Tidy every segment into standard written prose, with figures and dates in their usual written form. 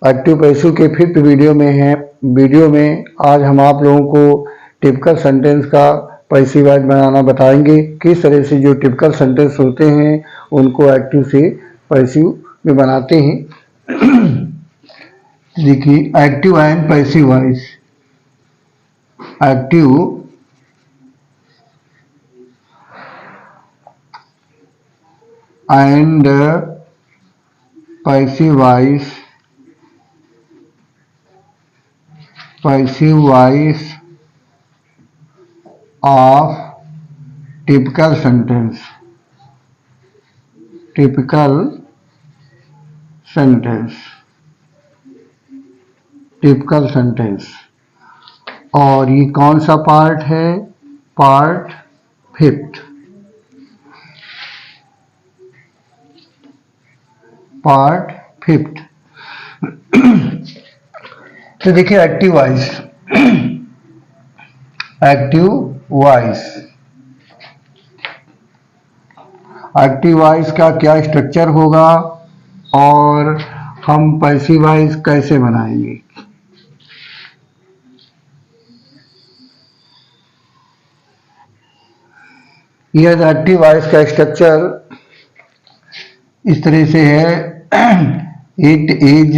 Active passive के fifth video में आज हम आप लोगों को टिपिकल सेंटेंस का पैसिव वॉइस बनाना बताएंगे। किस तरह से जो टिपिकल सेंटेंस होते हैं उनको एक्टिव से पैसिव में बनाते हैं। देखिए, active and passive voice. Active and passive voice of typical sentence। और ये कौन सा पार्ट है? Part fifth. तो देखिए, एक्टिव वॉइस का क्या स्ट्रक्चर होगा और हम पैसिव वॉइस कैसे बनाएंगे। यह एक्टिव वॉइस का स्ट्रक्चर इस तरह से है। इट इज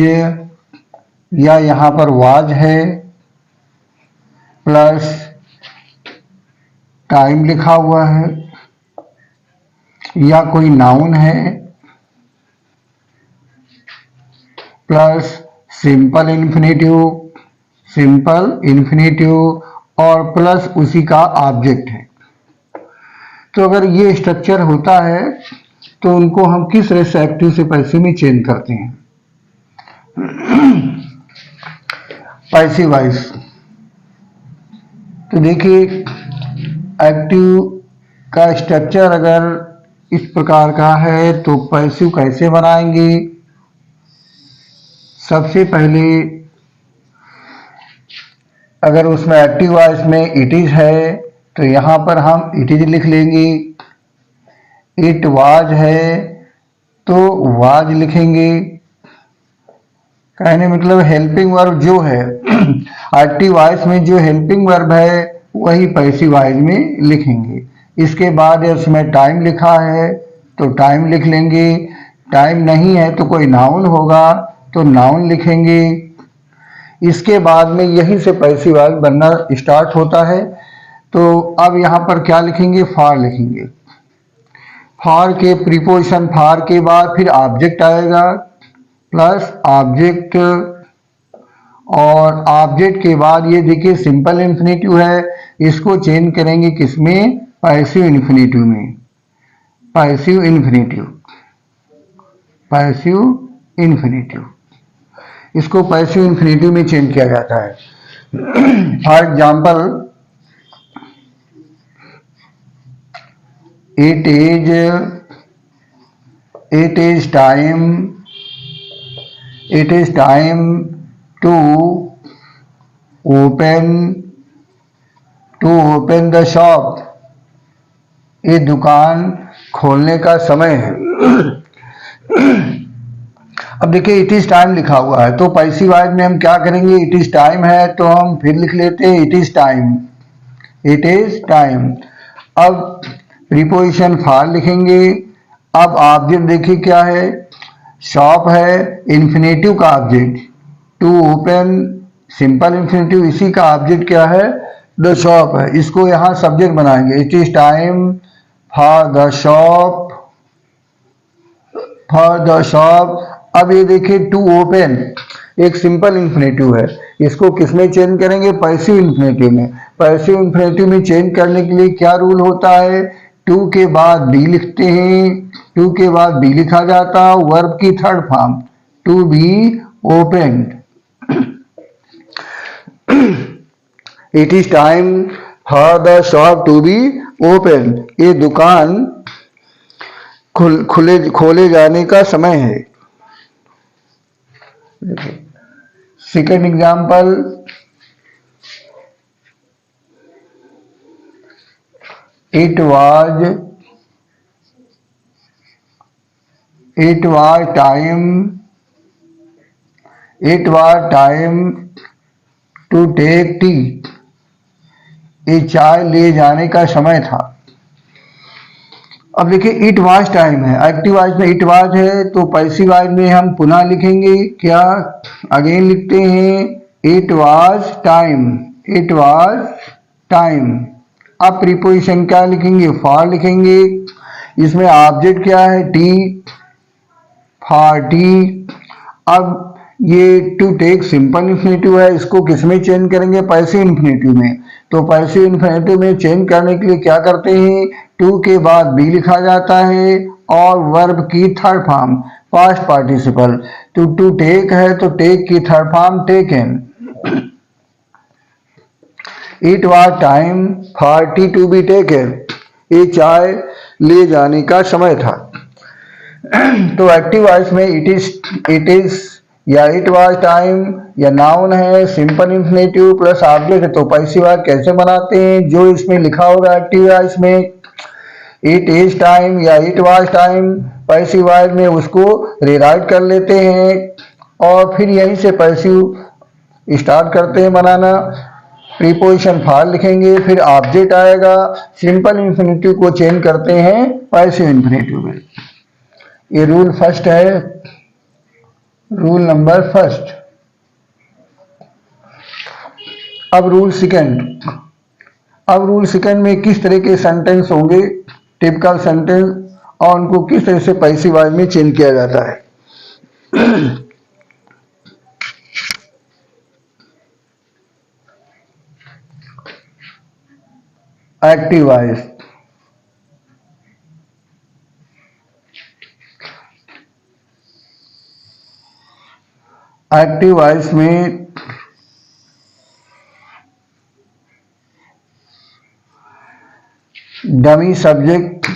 या यहाँ पर वाज है प्लस टाइम लिखा हुआ है, या कोई नाउन है प्लस सिंपल इन्फिनेटिव और प्लस उसी का ऑब्जेक्ट है। तो अगर ये स्ट्रक्चर होता है तो उनको हम किस तरह से एक्टिव से पैसिव में चेंज करते हैं। पैसिव वॉइस, तो देखिए, एक्टिव का स्ट्रक्चर अगर इस प्रकार का है तो पैसिव कैसे बनाएंगे। सबसे पहले अगर उसमें एक्टिव वॉइस में इट इज है तो यहां पर हम इट इज लिख लेंगे। इट वाज है तो वाज लिखेंगे। कहने मतलब हेल्पिंग वर्ब जो है एक्टिव वॉइस में जो हेल्पिंग वर्ब है वही पैसिव वॉइस में लिखेंगे। इसके बाद इसमें टाइम लिखा है तो टाइम लिख लेंगे। टाइम नहीं है तो कोई नाउन होगा तो नाउन लिखेंगे। इसके बाद में यहीं से पैसिव वॉइस बनना स्टार्ट होता है। तो अब यहाँ पर क्या लिखेंगे? फॉर लिखेंगे। फॉर के प्रीपोजिशन फॉर के बाद फिर ऑब्जेक्ट आएगा प्लस ऑब्जेक्ट, और ऑब्जेक्ट के बाद ये देखिए सिंपल इन्फिनेटिव है, इसको चेंज करेंगे किसमें? पैसिव इन्फिनेटिव में। पैसिव इन्फिनेटिव इसको पैसिव इन्फिनेटिव में चेंज किया जाता है। For example, it is time to open the shop. ये दुकान खोलने का समय है। अब देखिए, इट इज टाइम लिखा हुआ है तो पैसिव वॉइस में हम क्या करेंगे? इट इज टाइम है तो हम फिर लिख लेते हैं इट इज टाइम। अब प्रीपोजिशन फॉर लिखेंगे। अब ऑब्जेक्ट देखिए क्या है? शॉप है, इन्फिनेटिव का object. To open simple infinitive, इसी का ऑब्जेक्ट क्या है? द शॉप है। इसको यहाँ सब्जेक्ट बनाएंगे। It is time for the shop. अब ये देखिए, टू ओपन एक सिंपल इन्फिनेटिव है, इसको किसमें चेंज करेंगे? पैसिव इन्फिनेटिव में। पैसिव इन्फिनेटिव में चेंज करने के लिए क्या रूल होता है? टू के बाद बी लिखते हैं। टू के बाद बी लिखा जाता है, वर्ब की third form, to be opened. It is time for the shop to be open. ये दुकान खोले जाने का समय है। Second example, it was time it was time to take tea, ये चाय ले जाने का समय था। अब देखिए इट वाज टाइम है, एक्टिव वॉइस में इट वाज है, तो पैसिव वॉइस में हम पुनः लिखेंगे क्या, अगेन लिखते हैं it was time, it was time. अब प्रीपोजिशन क्या लिखेंगे, फॉर लिखेंगे। इसमें ऑब्जेक्ट क्या है, टी, फॉर टी। अब ये टू टेक सिंपल इंफिनिटिव है, इसको किसमें चेंज करेंगे, पैसिव इंफिनिटिव में। तो पैसिव इंफिनिटिव में चेंज करने के लिए क्या करते हैं, टू के बाद बी लिखा जाता है और वर्ब की थर्ड फॉर्म पास्ट पार्टिसिपल। तो टू टेक है तो टेक की third form taken. It was time for tea to be taken, ये चाय ले जाने का समय था। तो एक्टिव वॉइस में इट इज या इट वाज टाइम या नाउन है, सिंपल इंफिनिटिव प्लस ऑब्जेक्ट है। तो पैसिव वॉइस कैसे बनाते हैं, जो इसमें लिखा होगा एक्टिव वॉइस में इट इज टाइम या it was time, passive voice में उसको रिराइट कर लेते हैं और फिर यहीं से पैसिव स्टार्ट करते हैं बनाना। प्रीपोजिशन फॉर लिखेंगे, फिर ऑब्जेक्ट आएगा, सिंपल इंफिनिटिव को चेंज करते हैं पैसिव इंफिनिटिव में। ये रूल फर्स्ट है, रूल नंबर फर्स्ट। अब रूल सेकंड, अब रूल सेकंड में किस तरह के सेंटेंस होंगे, टिपिकल सेंटेंस, और उनको किस तरह से पैसिव वॉइस में चेंज किया जाता है। एक्टिव वॉइस, एक्टिव वॉइस में डमी सब्जेक्ट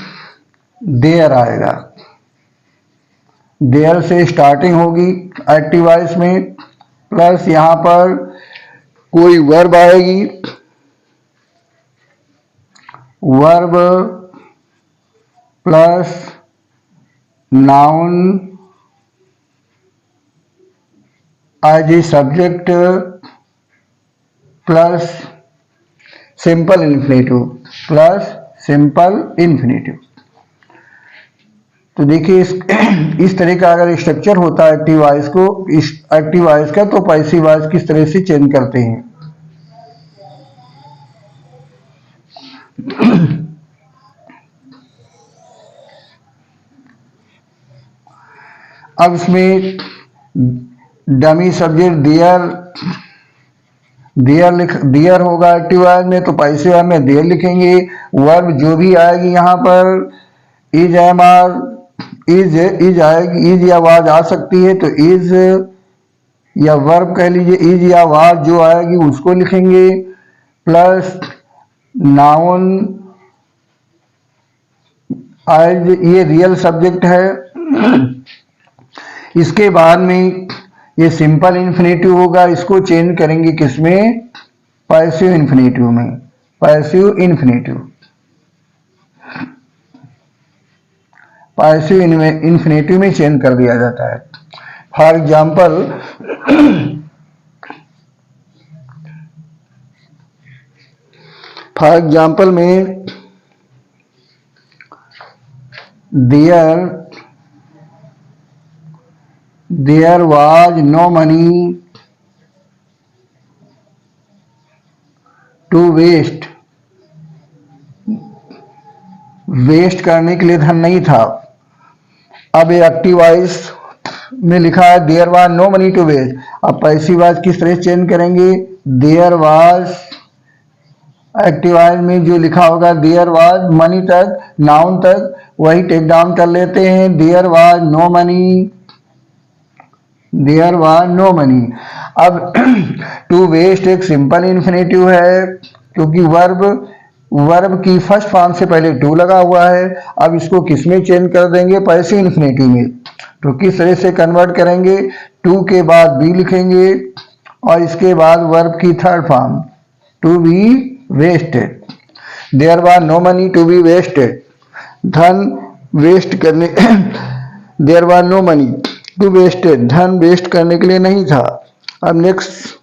देयर आएगा, देयर से स्टार्टिंग होगी एक्टिव वॉइस में, प्लस यहां पर कोई वर्ब आएगी, verb plus noun as a subject plus simple infinitive, plus simple infinitive. तो देखिए इस तरह का अगर स्ट्रक्चर होता है एक्टिव वॉइस को, इस एक्टिव वॉइस का, तो पैसिव वॉइस किस तरह से चेंज करते हैं। अब इसमें डमी सब्जेक्ट दियर होगा एक्टिव वॉइस में, तो पैसिव वॉइस में देयर लिखेंगे। वर्ब जो भी आएगी यहाँ पर इज, एम, आर, इज आएगी, इज या वाज आ सकती है, तो इज या वर्ब कह लीजिए, इज या वाज जो आएगी उसको लिखेंगे, प्लस नाउन एज, ये रियल सब्जेक्ट है। इसके बाद में ये सिंपल इन्फिनेटिव होगा, इसको चेंज करेंगे किसमें, पैसिव इन्फिनेटिव में, पैसिव इन्फिनेटिव, पैसिव इन्फिनेटिव में चेंज कर दिया जाता है। फॉर एग्जाम्पल में there was no money to waste, waste करने के लिए धन नहीं था। अब एक्टिव वॉइस में लिखा है there was no money to waste, अब पैसिव वॉइस किस तरह चेंज करेंगे, देयर वाज, एक्टिव वॉइस में जो लिखा होगा देयर वाज, मनी तक, नाउन तक, वही टेक डाउन कर लेते हैं, there was no money, there was no money. अब टू वेस्ट एक सिंपल इन्फिनेटिव है, क्योंकि वर्ब की फर्स्ट फॉर्म से पहले टू लगा हुआ है। अब इसको किस में चेंज कर देंगे, पैसिव इन्फिनेटिव में। तो किस तरह से कन्वर्ट करेंगे, टू के बाद बी लिखेंगे और इसके बाद वर्ब की third form to be wasted, there was no money to be wasted, धन वेस्ट करने there was no money, to wasted, धन वेस्ट करने के लिए नहीं था। अब next,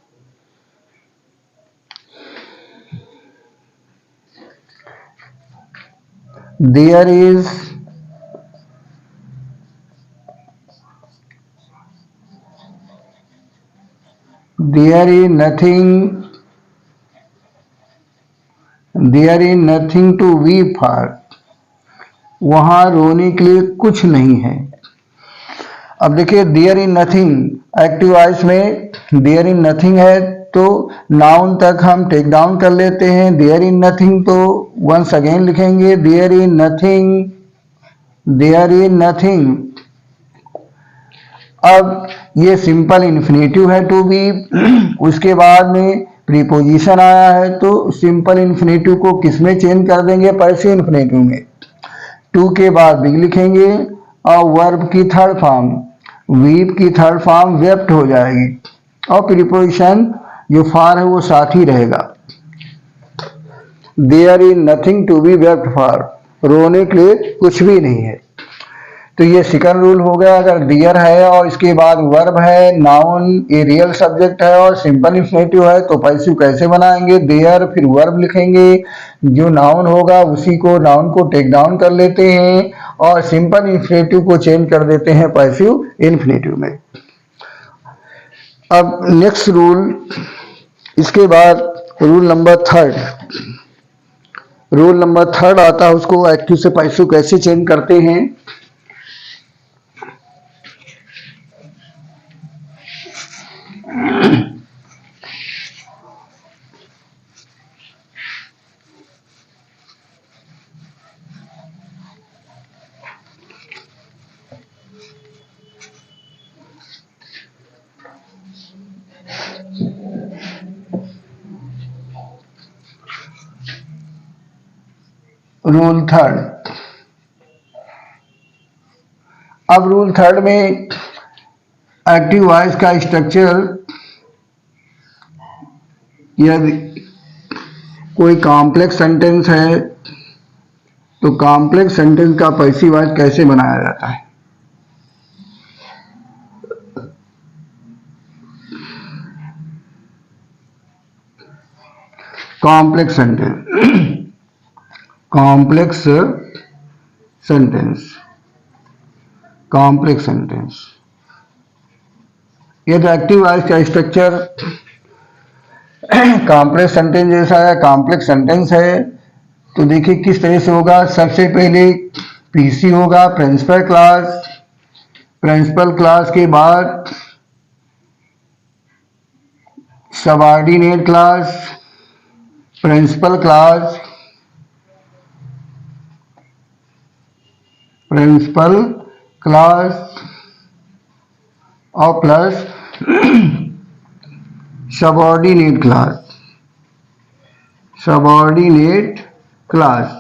there is nothing to weep for, वहां रोने के लिए कुछ नहीं है। अब देखिए there in nothing active voice में देयर इन नथिंग है तो नाउन तक हम टेक डाउन कर लेते हैं। देयर इन नथिंग तो वंस अगेन लिखेंगे there in nothing, there in nothing. अब ये सिंपल इन्फिनेटिव है टू बी, उसके बाद में प्रीपोजिशन आया है तो सिंपल इन्फिनेटिव को किस में चेंज कर देंगे, पैसिव इन्फिनेटिव में। टू के बाद बिग लिखेंगे और वर्ब की थर्ड फॉर्म, वीप की थर्ड फॉर्म वेप्ट हो जाएगी और प्रीपोजिशन जो फॉर है वो साथ ही रहेगा। There is nothing to be wept for, रोने के लिए कुछ भी नहीं है। तो ये सेकंड रूल हो गया। अगर डियर है और इसके बाद वर्ब है, नाउन ये रियल सब्जेक्ट है और सिंपल इन्फिनेटिव है तो पैसिव कैसे बनाएंगे, देयर फिर वर्ब लिखेंगे, जो नाउन होगा उसी को नाउन को टेक डाउन कर लेते हैं और सिंपल इन्फिनेटिव को चेंज कर देते हैं पैसिव इन्फिनेटिव में। अब नेक्स्ट रूल, इसके बाद रूल नंबर थर्ड आता है, उसको एक्टिव से पैसिव कैसे चेंज करते हैं। रूल थर्ड, अब रूल थर्ड में एक्टिव वॉइस का स्ट्रक्चर, यदि कोई कॉम्प्लेक्स सेंटेंस है तो कॉम्प्लेक्स सेंटेंस का पैसिव वॉइस कैसे बनाया जाता है। कॉम्प्लेक्स सेंटेंस, यदि एक्टिव वॉइस का स्ट्रक्चर कॉम्प्लेक्स सेंटेंस जैसा है, कॉम्प्लेक्स सेंटेंस है तो देखिए किस तरह से होगा। सबसे पहले पीसी होगा, प्रिंसिपल क्लास के बाद सबऑर्डिनेट क्लास, प्रिंसिपल क्लास और plus subordinate class.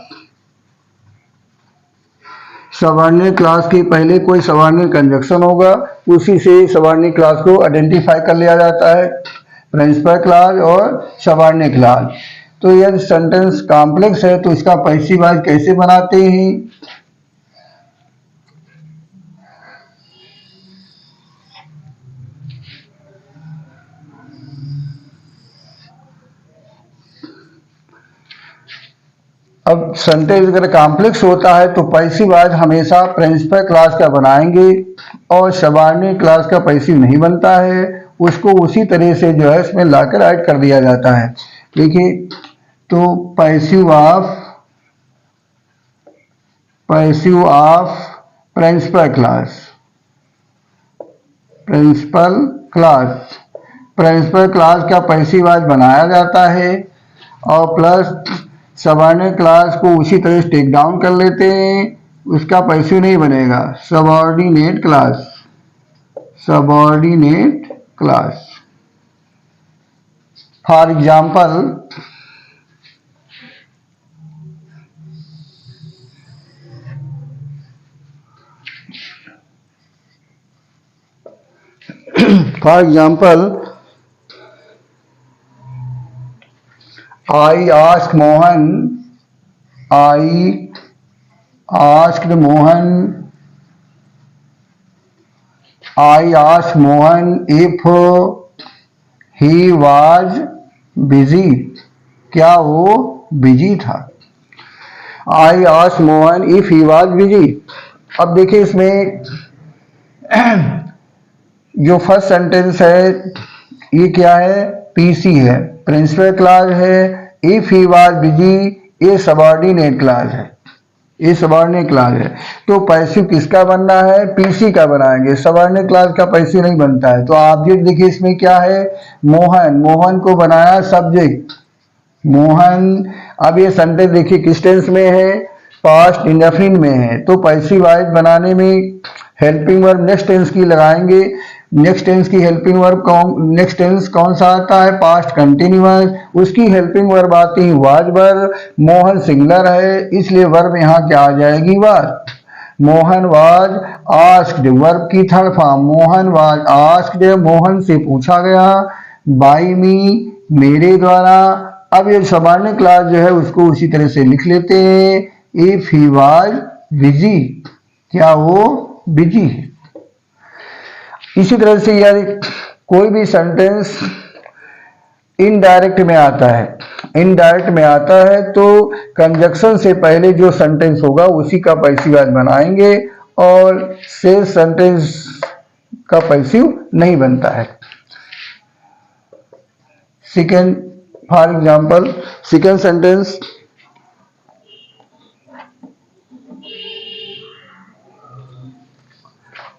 Subordinate class के पहले कोई सबऑर्डिनेट कंजक्शन होगा, उसी से सबऑर्डिनेट क्लास को आइडेंटिफाई कर लिया जाता है, प्रिंसिपल क्लास और सबऑर्डिनेट क्लास। तो यदि सेंटेंस कॉम्प्लेक्स है तो इसका पैसिव वॉइस कैसे बनाते हैं। अब सेंटेंस अगर कॉम्प्लेक्स होता है तो पैसिव वॉइस हमेशा प्रिंसिपल क्लास का बनाएंगे और सबऑर्डिनेट क्लास का पैसिव नहीं बनता है, उसको उसी तरह से जो है इसमें लाकर ऐड कर दिया जाता है। देखिए तो पैसिव ऑफ प्रिंसिपल क्लास का पैसिव वॉइस बनाया जाता है और प्लस सबऑर्डिनेट क्लास को उसी तरह से टेक डाउन कर लेते हैं, उसका पैसिव नहीं बनेगा। Subordinate class for example I asked Mohan I asked Mohan if he was busy, क्या वो बिजी था। I asked Mohan if he was busy. अब देखिए इसमें जो फर्स्ट सेंटेंस है ये क्या है, पीसी है, प्रिंसिपल क्लॉज है। इफ ही वाज बिजी ये सबऑर्डिनेट क्लॉज है, ये सबऑर्डिनेट क्लॉज है। तो पैसिव किसका बनना है, पीसी का बनाएंगे, सबऑर्डिनेट क्लॉज का पैसिव नहीं बनता है। तो ऑब्जेक्ट देखिए इसमें क्या है, मोहन, मोहन को बनाया सब्जेक्ट मोहन। अब ये सेंटेंस देखिए किस टेंस में है, पास्ट इंडेफिनिट में है। तो पैसिव वॉइस बनाने में हेल्पिंग वर्ब नेक्स्ट टेंस की लगाएंगे। नेक्स्ट टेंस की हेल्पिंग वर्ब नेक्स्ट टेंस कौन सा आता है, पास्ट कंटिन्यूअस, उसकी हेल्पिंग वर्ब आती है वाज वर्ब। मोहन सिंगुलर है इसलिए वर्ब यहाँ क्या आ जाएगी, was. Mohan was asked, verb की third form, Mohan was asked, Mohan से पूछा गया, बाय मी, मेरे द्वारा। अब ये सामान्य क्लास जो है उसको उसी तरह से लिख लेते हैं, इफ ही वाज बिजी, क्या वो बिजी है। इसी तरह से यदि कोई भी सेंटेंस इनडायरेक्ट में आता है, इनडायरेक्ट में आता है तो कंजक्शन से पहले जो सेंटेंस होगा उसी का पैसिव वॉइस बनाएंगे और शेष सेंटेंस का पैसिव नहीं बनता है। Second, for example second sentence,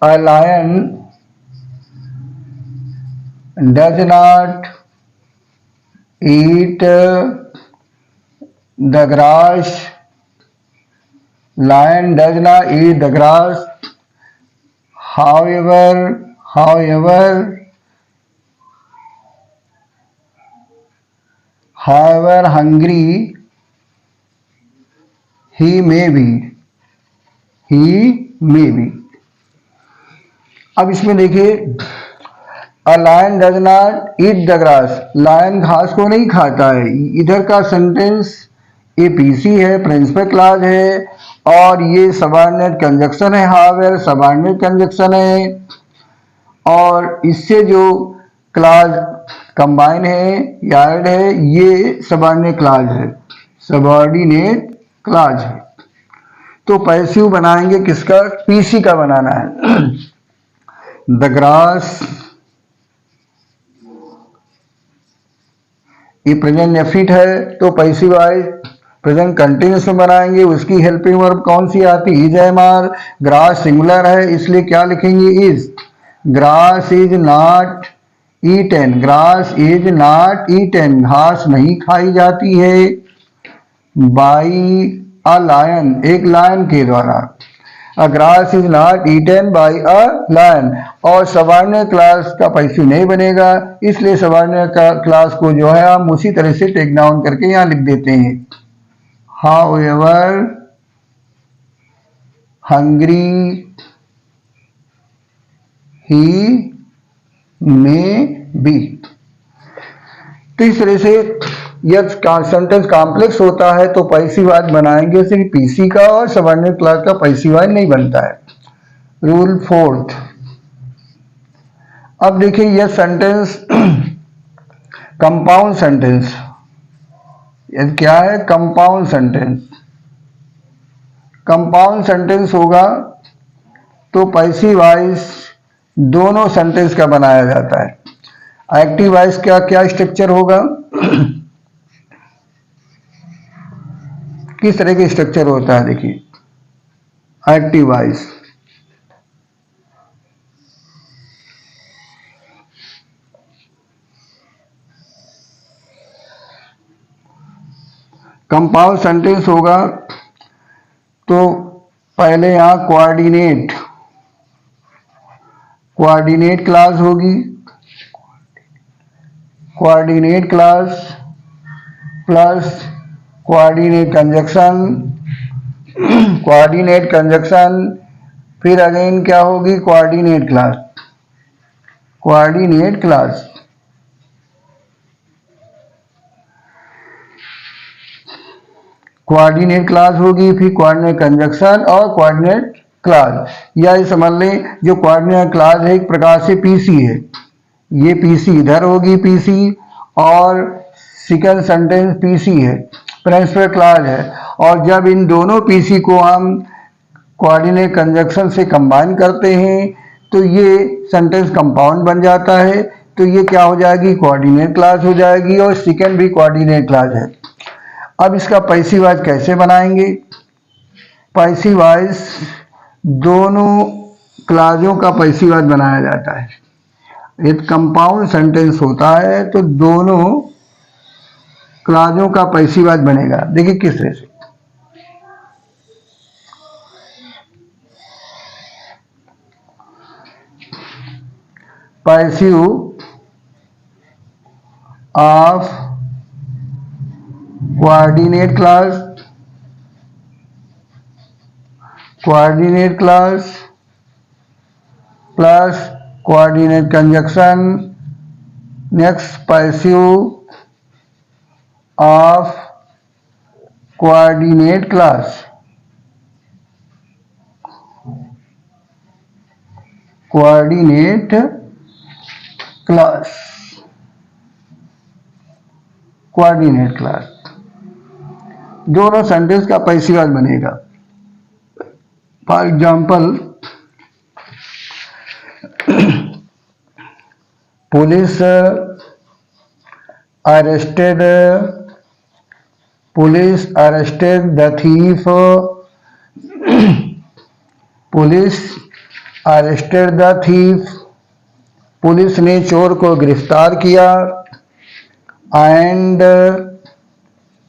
a lion does not eat the grass, lion does not eat the grass, however hungry he may be। अब इसमें देखिए a lion does not eat the grass, lion घास को नहीं खाता है। इधर का सेंटेंस ये पीसी है, प्रिंसिपल क्लॉज है और ये सबऑर्डिनेट कंजक्शन है, हावेवर सबऑर्डिनेट कंजक्शन है और इससे जो क्लॉज कंबाइन है या ऐड है ये सबऑर्डिनेट क्लॉज है, सबऑर्डिनेट क्लॉज है। तो पैसिव बनाएंगे किसका, पीसी का बनाना है। द ग्रास, ये प्रेजेंट डेफिनिट है तो पैसिव वॉइस प्रेजेंट कंटिन्यूअस में बनाएंगे। उसकी हेल्पिंग वर्ब कौन सी आती है, is am are. Grass singular है इसलिए क्या लिखेंगे, is. Grass is not eaten, grass is not eaten, घास नहीं खाई जाती है बाई अ लायन, एक लायन के द्वारा। A grass is not eaten by a lion. और सबऑर्डिनेट क्लास का पैसिव नहीं बनेगा इसलिए सबऑर्डिनेट क्लास को जो है हम उसी तरह से टेक डाउन करके यहां लिख देते हैं, however hungry he may be. तो इस तरह से यदि सेंटेंस कॉम्प्लेक्स होता है तो पैसिव वॉइस बनाएंगे, सिर्फ पीसी का और सबऑर्डिनेट क्लास का पैसिव वॉइस नहीं बनता है। रूल फोर्थ, अब देखिए यह सेंटेंस कंपाउंड सेंटेंस, यह क्या है, कंपाउंड सेंटेंस। कंपाउंड सेंटेंस होगा तो पैसिव वॉइस दोनों सेंटेंस का बनाया जाता है। एक्टिव वॉइस का क्या स्ट्रक्चर होगा, किस तरह के स्ट्रक्चर होता है, देखिए एक्टिव वॉइस कंपाउंड सेंटेंस होगा तो पहले यहां कोऑर्डिनेट क्लास होगी, coordinate clause plus coordinate conjunction, coordinate conjunction, फिर अगेन क्या होगी, coordinate clause, coordinate clause. Coordinate class होगी, फिर कोऑर्डिनेट कंजक्शन और कोऑर्डिनेट क्लास, या ये समझ लें जो कोऑर्डिनेट क्लास है एक प्रकार से पीसी है, ये पीसी इधर होगी पीसी, और सेकंड सेंटेंस पीसी है, प्रिंसिपल क्लास है। और जब इन दोनों पीसी को हम कोऑर्डिनेट कंजक्शन से कंबाइन करते हैं तो ये सेंटेंस कंपाउंड बन जाता है। तो ये क्या हो जाएगी, कोऑर्डिनेट क्लास हो जाएगी, और सेकंड भी कोऑर्डिनेट क्लास है। अब इसका पैसिव वॉइस कैसे बनाएंगे? पैसिव वॉइस दोनों क्लासों का पैसिव वॉइस बनाया जाता है। एक कंपाउंड सेंटेंस होता है तो दोनों क्लासों का पैसिव वॉइस बनेगा। देखिए किस तरह से, passive of coordinate clause, coordinate clause plus coordinate conjunction. Next, passive of coordinate clause, coordinate clause, coordinate clause, दोनों सेंटेंस का पैसिव वॉइस बनेगा। For example, police arrested the thief, police arrested the thief, police ने चोर को गिरफ्तार किया। And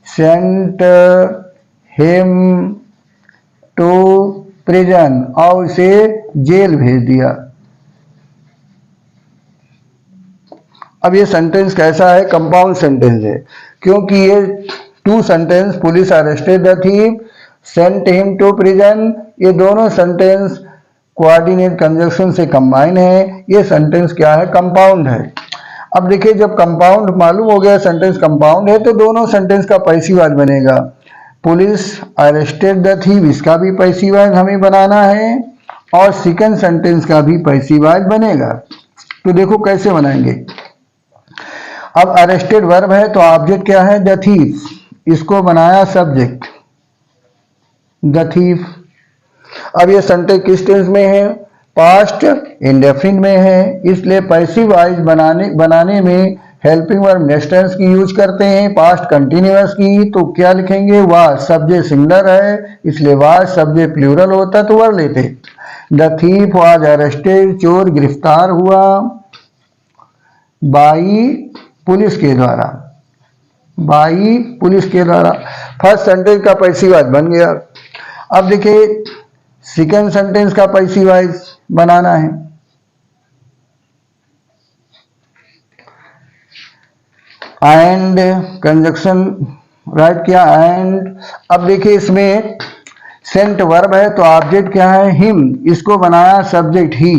sent him to prison, और उसे जेल भेज दिया। अब ये सेंटेंस कैसा है? कंपाउंड सेंटेंस है, क्योंकि ये two sentence, police arrested the thief, sent him to prison, ये दोनों सेंटेंस कोऑर्डिनेट कंजक्शन से कंबाइन है। ये सेंटेंस क्या है? कंपाउंड है। अब देखिए, जब कंपाउंड मालूम हो गया सेंटेंस कंपाउंड है तो दोनों सेंटेंस का पैसिव वॉइस बनेगा। पुलिस अरेस्टेड द थीफ, इसका भी पैसिव वॉइस हमें बनाना है, और सेकंड सेंटेंस का भी पैसिव वॉइस बनेगा। तो देखो कैसे बनाएंगे। अब अरेस्टेड वर्ब है तो ऑब्जेक्ट क्या है? द थीफ, इसको बनाया सब्जेक्ट द थीफ। अब ये सेंटेंस किस टेंस में है? पास्ट इंडेफिनिट में है, इसलिए पैसिव वॉइस बनाने में हेल्पिंग वर्ब नेक्स्ट टेंस की यूज करते हैं, पास्ट कंटिन्यूअस की। तो क्या लिखेंगे? वाज, सब्जेक्ट सिंगुलर है इसलिए वाज, सब्जेक्ट प्लूरल होता तो वर लेते। द थीफ वाज अरेस्टेड, चोर गिरफ्तार हुआ, बाई पुलिस के द्वारा, बाई पुलिस के द्वारा। फर्स्ट सेंटेंस का पैसिव वॉइस बन गया। अब देखिए सेकंड सेंटेंस का पैसिव वॉइस बनाना है। एंड कंजक्शन राइट किया, एंड। अब देखिए इसमें सेंट वर्ब है तो ऑब्जेक्ट क्या है? हिम, इसको बनाया सब्जेक्ट ही।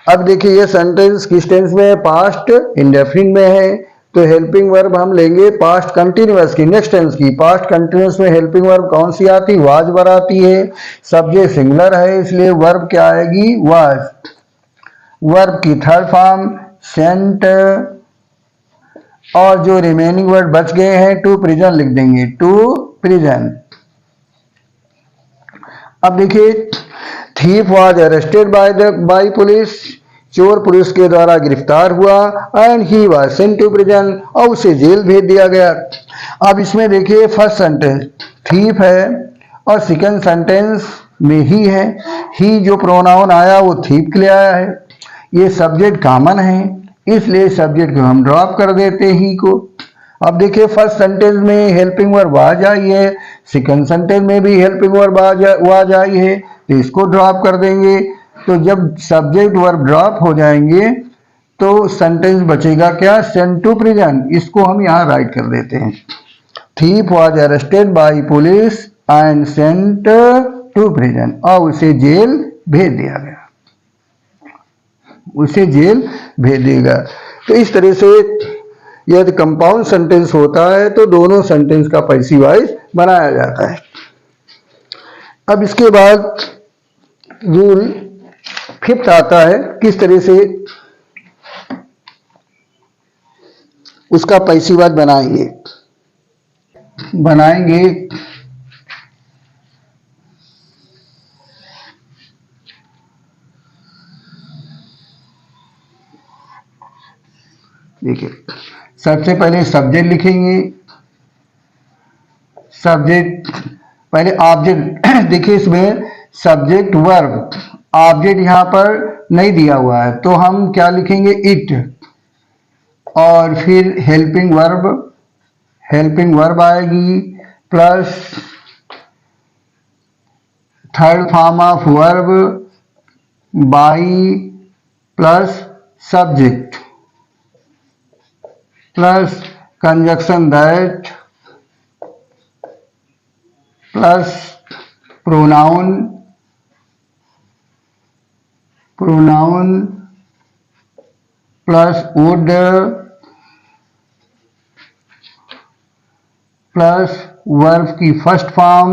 अब देखिए ये सेंटेंस किस टेंस में है? पास्ट इंडेफिनिट में है, तो हेल्पिंग वर्ब हम लेंगे पास्ट कंटिन्यूअस की, नेक्स्ट टेंस की। पास्ट कंटिन्यूअस में हेल्पिंग वर्ब कौन सी आती? वाज वर्ब आती है। सब्जेक्ट सिंगुलर है इसलिए वर्ब क्या आएगी? वाज। वर्ब की थर्ड फॉर्म सेंट, और जो रिमेनिंग वर्ड बच गए हैं टू प्रिजन लिख देंगे, टू प्रिजन। अब देखिए thief was arrested by police, चोर पुलिस के द्वारा गिरफ्तार हुआ, and he was sent to prison, और उसे जेल भेज दिया गया। अब इसमें देखिए फर्स्ट सेंटेंस थीफ है और सेकंड सेंटेंस में ही है। ही जो प्रोनाउन आया वो थीफ के लिए आया है। ये सब्जेक्ट कॉमन है इसलिए सब्जेक्ट को हम ड्रॉप कर देते ही को। अब देखिए फर्स्ट सेंटेंस में हेल्पिंग वर्ब वाज आई है, सेकंड सेंटेंस में भी हेल्पिंग वर्ब वाज आई है, तो इसको ड्रॉप कर देंगे। तो जब सब्जेक्ट वर्ब ड्रॉप हो जाएंगे तो सेंटेंस बचेगा क्या? Sent to prison. इसको हम यहाँ राइट कर देते हैं। Thief was arrested by police and sent to prison, और उसे जेल भेज दिया गया, उसे जेल भेज देगा। तो इस तरह से यदि कंपाउंड सेंटेंस होता है तो दोनों सेंटेंस का पैसिव वॉइस बनाया जाता है। अब इसके बाद रूल फिफ्थ आता है, किस तरह से उसका पैसिवाद बनाएंगे। देखिए, सबसे पहले सब्जेक्ट लिखेंगे। सब्जेक्ट पहले ऑब्जेक्ट देखिए, इसमें सब्जेक्ट वर्ब, ऑब्जेक्ट यहाँ पर नहीं दिया हुआ है तो हम क्या लिखेंगे, इट। और फिर हेल्पिंग वर्ब आएगी, plus third form of verb by, plus subject, plus conjunction that, plus pronoun plus would, plus verb की first form,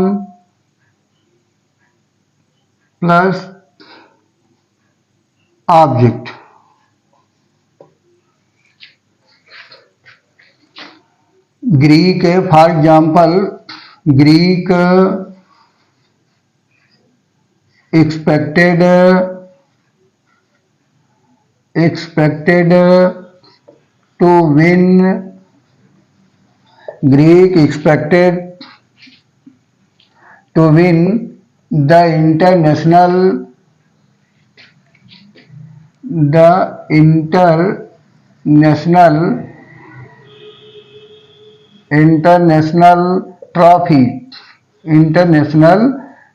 plus object. Greek है, for example Greek expected to win, Greek expected to win the international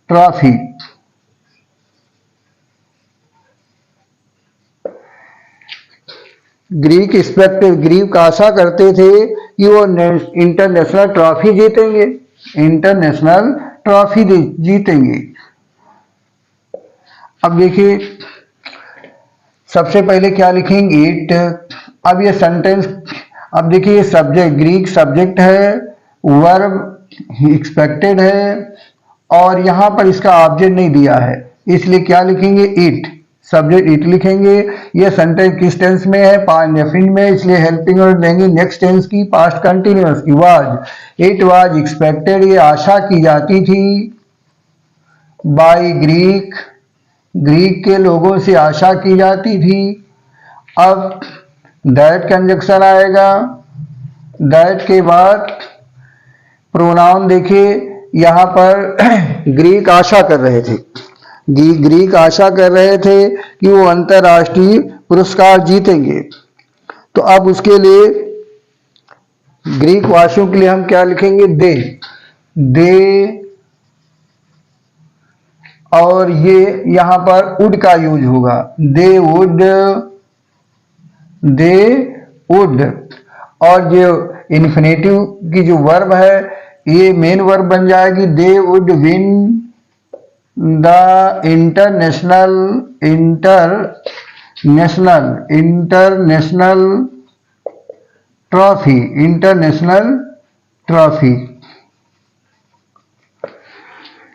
trophy, Greek expected, Greek आशा करते थे कि वो international trophy जीतेंगे। अब देखिए, सबसे पहले क्या लिखेंगे, इट। अब ये सेंटेंस, अब देखिए ये सब्जेक्ट, ग्रीक सब्जेक्ट है, वर्ब एक्सपेक्टेड है, और यहां पर इसका ऑब्जेक्ट नहीं दिया है, इसलिए क्या लिखेंगे, इट। सब्जेक्ट इट लिखेंगे। ये सेंटेंस किस टेंस में है, पास्ट इंडेफिनिट में, इसलिए हेल्पिंग वर्ब लेंगे नेक्स्ट टेंस की, पास्ट कंटिन्यूअस की, वाज। इट वाज एक्सपेक्टेड, ये आशा की जाती थी, बाय ग्रीक, ग्रीक के लोगों से आशा की जाती थी। अब दैट कंजक्शन आएगा, दैट के बाद प्रोनाउन देखिए, यहां पर ग्रीक आशा कर रहे थे, ग्रीक आशा कर रहे थे कि वो अंतरराष्ट्रीय पुरस्कार जीतेंगे। तो अब उसके लिए ग्रीक वासियों के लिए हम क्या लिखेंगे, दे, और ये यहां पर वुड का यूज होगा, दे वुड। और जो इन्फिनेटिव की जो वर्ब है, ये मेन वर्ब बन जाएगी, they would win the international trophy.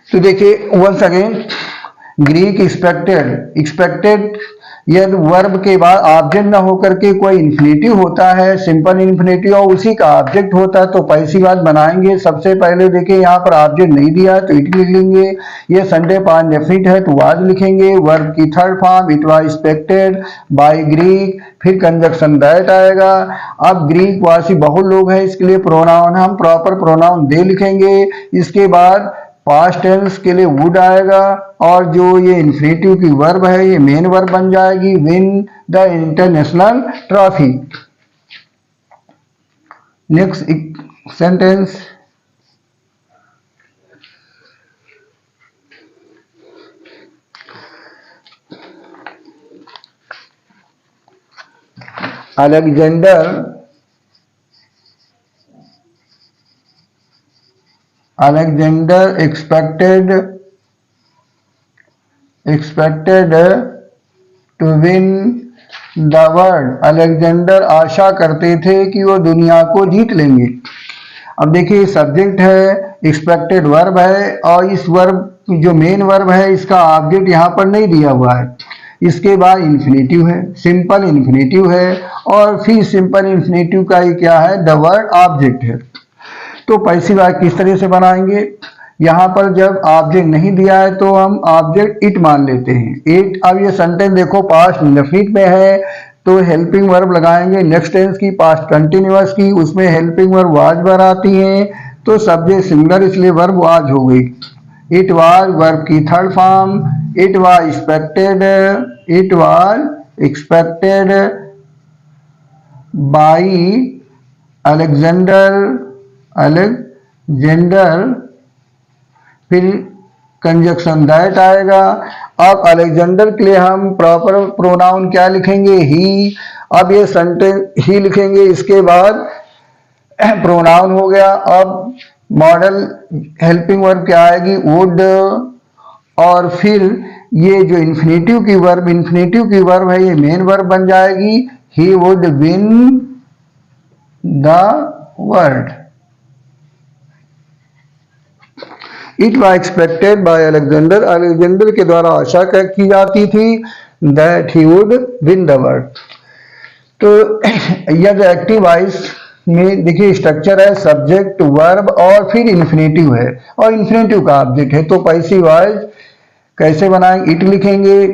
तो देखिए वंस अगेन, ग्रीक एक्सपेक्टेड यदि वर्ब के बाद ऑब्जेक्ट ना होकर के कोई इन्फिनेटिव होता है, सिंपल इन्फिनेटिव, और उसी का ऑब्जेक्ट होता है तो पैसिवाद बनाएंगे। सबसे पहले देखिए यहाँ पर ऑब्जेक्ट नहीं दिया है तो इट लिख लेंगे। ये संडे पास्ट इंडेफिनिट है तो वाज लिखेंगे। वर्ब की third form it was expected by Greek, फिर कंजक्शन दैट आएगा। अब ग्रीक वासी बहुत लोग हैं, इसके लिए प्रोनाउन हम प्रॉपर प्रोनाउन दे लिखेंगे। इसके बाद पास्ट टेंस के लिए वुड आएगा, और जो ये इन्फिनेटिव की वर्ब है ये मेन वर्ब बन जाएगी, win the international trophy. Next sentence, Alexander expected to win the world। Alexander आशा करते थे कि वो दुनिया को जीत लेंगे। अब देखिए सब्जेक्ट है, एक्सपेक्टेड वर्ब है, और इस वर्ब जो मेन वर्ब है इसका ऑब्जेक्ट यहाँ पर नहीं दिया हुआ है। इसके बाद इन्फिनेटिव है, सिंपल इन्फिनेटिव है, और फिर सिंपल इन्फिनेटिव का ही क्या है, द वर्ड ऑब्जेक्ट है। तो पैसिव वॉइस किस तरह से बनाएंगे, यहाँ पर जब ऑब्जेक्ट नहीं दिया है तो हम ऑब्जेक्ट इट मान लेते हैं, इट। अब ये सेंटेंस देखो पास्ट इंडेफिनिट में है तो हेल्पिंग वर्ब लगाएंगे, नेक्स्ट टेंस की, पास्ट कंटिन्यूअस की, उसमें हेल्पिंग वर्ब वाज वर आती है, तो सब्जेक्ट सिंगुलर इसलिए वर्ब वाज हो गई। इट वाज वर्ब की third form, it was expected, it was expected by Alexander, फिर कंजक्शन दैट आएगा। अब अलेक्जेंडर के लिए हम प्रॉपर प्रोनाउन क्या लिखेंगे, ही। अब ये सेंटेंस ही लिखेंगे, इसके बाद प्रोनाउन हो गया। अब मॉडल हेल्पिंग वर्ब क्या आएगी, वुड, और फिर ये जो इन्फिनेटिव की वर्ब है ये मेन वर्ब बन जाएगी, he would win the world. It was expected by Alexander, Alexander के द्वारा आशा की जाती थी that he would win the world. तो यह एक्टिव वॉइस में देखिए स्ट्रक्चर है, सब्जेक्ट, वर्ब और फिर इन्फिनेटिव है, और इन्फिनेटिव का ऑब्जेक्ट है। तो पैसिव वॉइस कैसे बनाएंगे, इट लिखेंगे,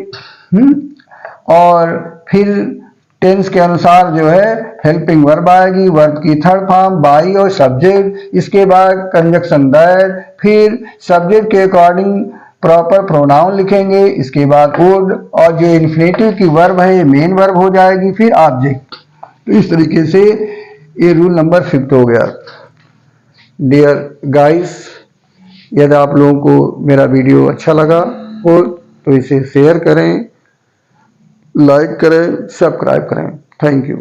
और फिर टेंस के अनुसार जो है हेल्पिंग वर्ब आएगी, वर्ब की थर्ड फॉर्म, बाई और सब्जेक्ट, इसके बाद कंजक्शन दैट, फिर सब्जेक्ट के अकॉर्डिंग प्रॉपर प्रोनाउन लिखेंगे, इसके बाद वुड, और जो इन्फिनेटिव की वर्ब है ये मेन वर्ब हो जाएगी, फिर ऑब्जेक्ट। तो इस तरीके से ये रूल नंबर 5 हो गया। डियर गाइस, यदि आप लोगों को मेरा वीडियो अच्छा लगा हो तो इसे शेयर करें, लाइक करें, सब्सक्राइब करें। Thank you.